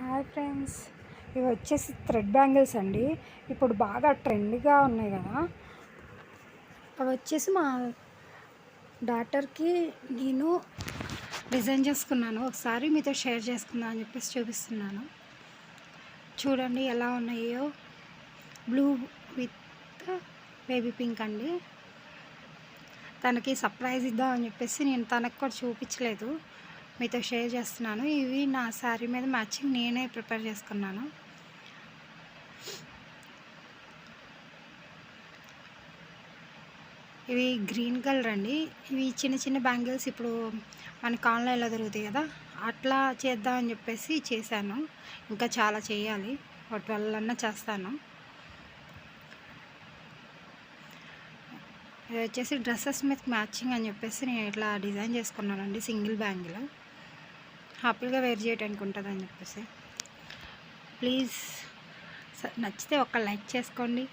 Hi friends, ఇవి వచ్చేసి thread bangles అండి. ఇప్పుడు బాగా ట్రెండ్గా ఉన్నాయి కదా. అవి వచ్చేసి మా డాటర్కి నేను డిజైన్ చేసుకున్నాను. ఒకసారి మీతో షేర్ చేసుకుందాం అని చెప్పేసి చూపిస్తున్నాను. చూడండి ఎలా ఉన్నాయో. బ్లూ విత్ బేబీ పింక్ అండి. తనకి సర్ప్రైజ్ ఇద్దామని చెప్పేసి నేను తనకు కూడా చూపించలేదు, మీతో షేర్ చేస్తున్నాను. ఇవి నా శారీ మీద మ్యాచింగ్ నేనే ప్రిపేర్ చేసుకున్నాను. ఇవి గ్రీన్ కలర్ అండి. ఇవి చిన్న చిన్న బ్యాంగిల్స్ ఇప్పుడు మనకి ఆన్లైన్లో దొరుకుతాయి కదా, అట్లా చేద్దామని చెప్పేసి చేశాను. ఇంకా చాలా చేయాలి, ఒక 12 అన్నా చేస్తాను. ఇది వచ్చేసి డ్రెస్సెస్ మీద మ్యాచింగ్ అని చెప్పేసి నేను ఇట్లా డిజైన్ చేసుకున్నానండి. సింగిల్ బ్యాంగిల్ హ్యాపీగా వేర్ చేయడానికి ఉంటుందని చెప్పేసి. ప్లీజ్ నచ్చితే ఒక లైక్ చేసుకోండి.